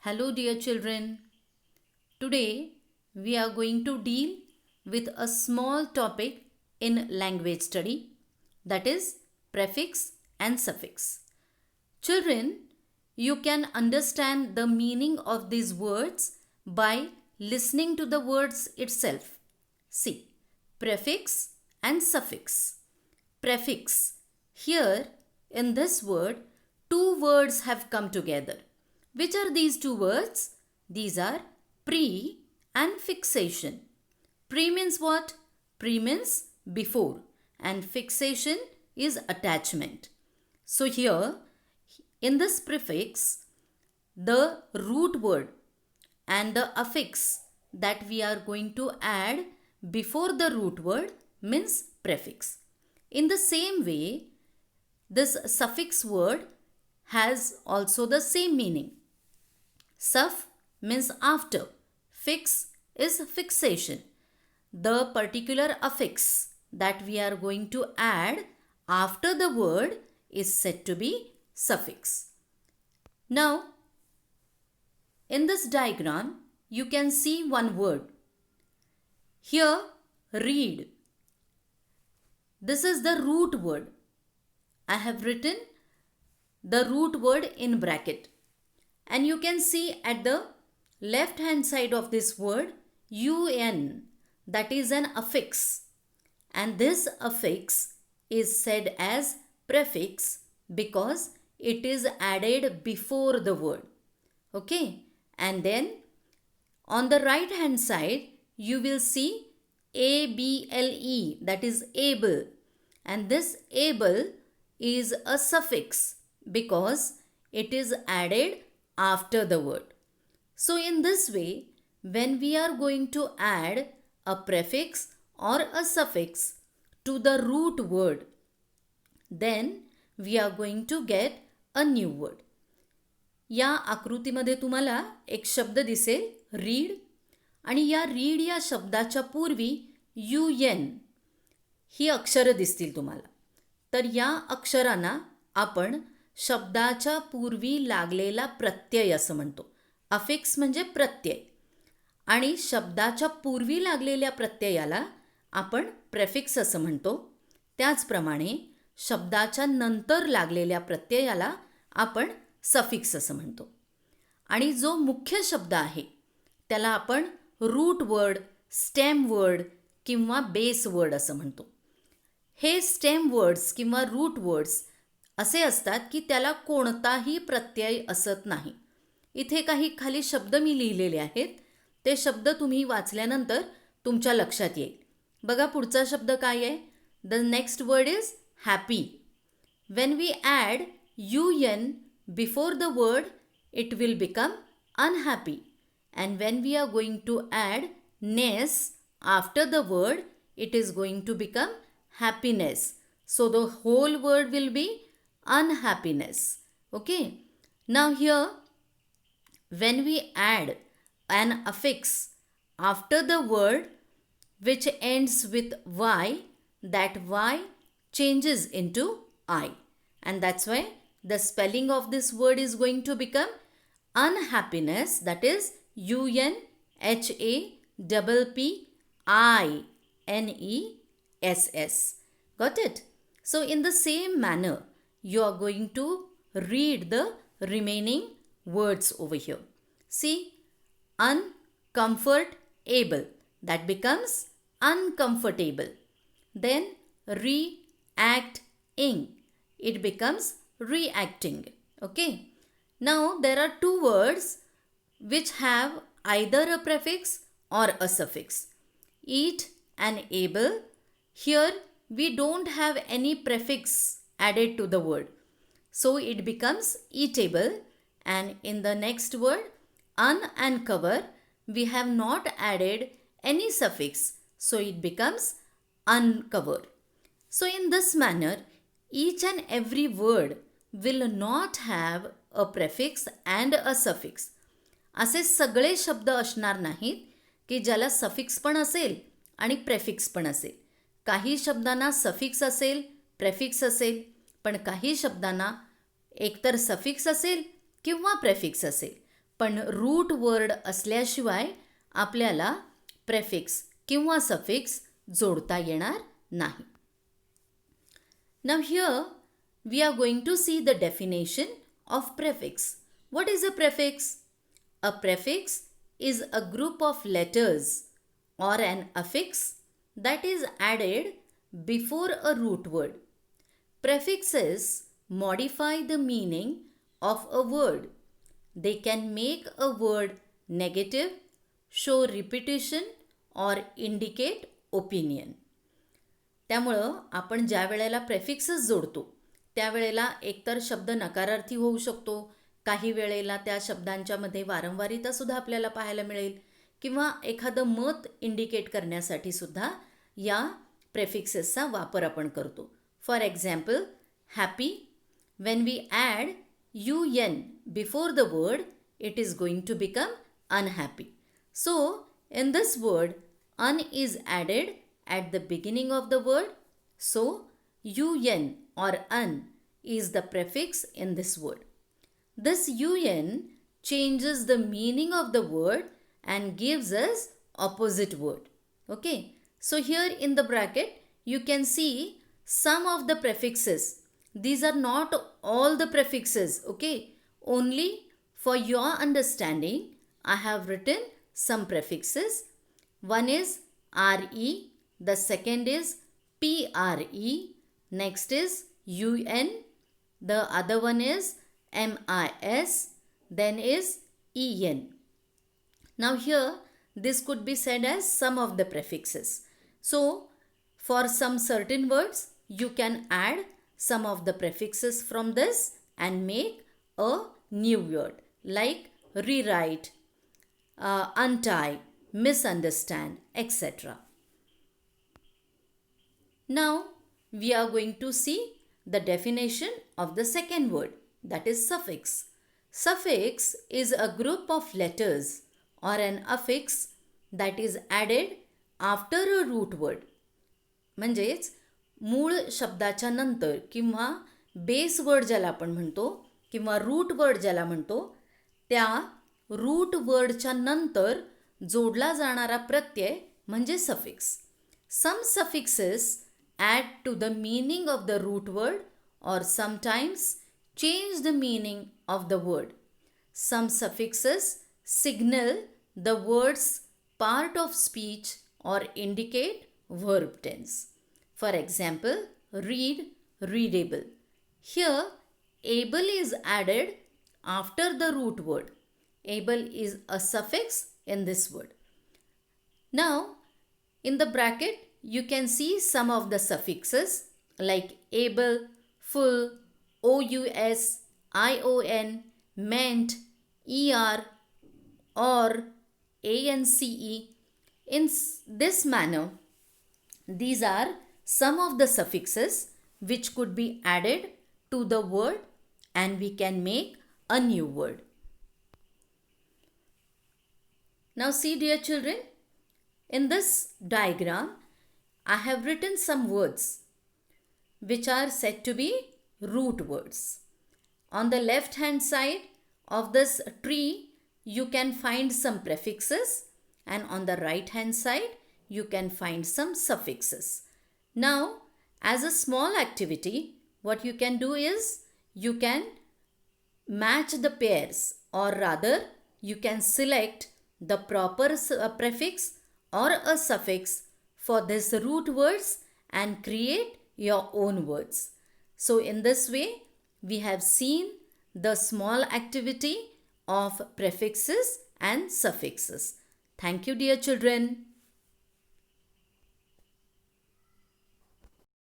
Hello, dear children. Today we are going to deal with a small topic in language study, that is prefix and suffix. Children, you can understand the meaning of these words by listening to the words itself. See, prefix and suffix. Prefix. Here in this word, two words have come together. Which are these two words? These are pre and fixation. Pre means what? Pre means before, and fixation is attachment. So here in this prefix, the root word and the affix that we are going to add before the root word means prefix. In the same way, this suffix word has also the same meaning. Suff means after, fix is fixation. The particular affix that we are going to add after the word is said to be suffix. Now, in this diagram, you can see one word. Here, read. This is the root word. I have written the root word in bracket. And you can see at the left hand side of this word, un, that is an affix. And this affix is said as prefix because it is added before the word. Okay. And then on the right hand side, you will see able, that is able. And this able is a suffix because it is added after the word. So in this way, when we are going to add a prefix or a suffix to the root word, then we are going to get a new word. या आकृतीमध्ये तुम्हाला एक शब्द दिसेल read, आणि या read या शब्दाच्या पूर्वी UN ही अक्षरं दिसतील तुम्हाला. तर या अक्षरांना आपण शब्दाच्या पूर्वी लागलेला प्रत्यय असं म्हणतो. अफिक्स म्हणजे प्रत्यय, आणि शब्दाच्या पूर्वी लागलेल्या प्रत्ययाला आपण प्रेफिक्स असं म्हणतो. त्याचप्रमाणे शब्दाच्या नंतर लागलेल्या प्रत्ययाला आपण सफिक्स असं म्हणतो. आणि जो मुख्य शब्द आहे त्याला आपण रूट वर्ड, स्टेम वर्ड किंवा बेस वर्ड असं म्हणतो. हे स्टेम वर्ड्स किंवा रूट वर्ड्स असे असतात की त्याला कोणताही प्रत्यय असत नाही. इथे काही खाली शब्द मी लिहिलेले आहेत, ते शब्द तुम्ही वाचल्यानंतर तुमच्या लक्षात येईल. बघा पुढचा शब्द काय आहे. The next word is happy. When we add UN before the word, it will become unhappy. And when we are going to add ness after the word, it is going to become happiness. So the whole word will be unhappiness. Okay. Now here, when we add an affix after the word which ends with Y, that Y changes into I. And that's why the spelling of this word is going to become unhappiness, that is UNHAPPINESS. Got it? So in the same manner, you are going to read the remaining words over here. See, uncomfortable, that becomes uncomfortable. Then reacting, it becomes reacting. Okay. Now there are two words which have either a prefix or a suffix. Eat and able. Here we don't have any prefix added to the word, so it becomes eatable. And in the next word, un and cover, we have not added any suffix, so it becomes uncover. So in this manner, each and every word will not have a prefix and a suffix. असे सगळे शब्द असणार नाहीत की ज्याला suffix पण असेल आणि प्रेफिक्स पण असेल. काही शब्दांना सफिक्स असेल, प्रेफिक्स असेल, पण काही शब्दांना एकतर सफिक्स असेल किंवा प्रेफिक्स असेल, पण रूट वर्ड असल्याशिवाय आपल्याला प्रेफिक्स किंवा सफिक्स जोडता येणार नाही. Now here we are going to see the definition of prefix. What is a prefix? A prefix is a group of letters or an affix that is added before a root word. Prefixes modify the meaning of a word. They can make a word negative, show repetition or indicate opinion. त्यामुळं आपण ज्या वेळेला prefixes जोडतो त्यावेळेला एकतर शब्द नकारार्थी होऊ शकतो, काही वेळेला त्या शब्दांच्यामध्ये वारंवारिता सुद्धा आपल्याला पाहायला मिळेल, किंवा एखादं मत इंडिकेट करण्यासाठी सुद्धा या प्रेफिक्सेसचा वापर आपण करतो. For example, happy, when we add un before the word, it is going to become unhappy. So in this word, un is added at the beginning of the word. So un or un is the prefix in this word. This un changes the meaning of the word and gives us opposite word. Okay, so here in the bracket you can see some of the prefixes. These are not all the prefixes, okay? Only for your understanding, I have written some prefixes. One is re, the second is pre, next is un, the other one is mis, then is en. Now here this could be said as some of the prefixes. So for some certain words you can add some of the prefixes from this and make a new word like rewrite, untie, misunderstand, etc. Now we are going to see the definition of the second word, that is suffix. Suffix is a group of letters or an affix that is added after a root word. म्हणजेच मूळ शब्दाच्या नंतर किंवा base word ज्याला आपण म्हणतो किंवा root word ज्याला म्हणतो त्या रूट वर्डच्या नंतर जोडला जाणारा प्रत्यय म्हणजे suffix. Some suffixes add to the meaning of the root word or sometimes change the meaning of the word. Some suffixes signal the word's part of speech or indicate verb tense. For example, read, readable. Here, able is added after the root word. Able is a suffix in this word. Now, in the bracket, you can see some of the suffixes like able, full, ous, ion, meant, er, or, ance. In this manner, these are some of the suffixes which could be added to the word and we can make a new word. Now see, dear children, in this diagram I have written some words which are said to be root words. On the left hand side of this tree you can find some prefixes and on the right hand side you can find some suffixes. Now, as a small activity, what you can do is you can match the pairs, or rather you can select the proper prefix or a suffix for this root words and create your own words. So in this way, we have seen the small activity of prefixes and suffixes. Thank you, dear children.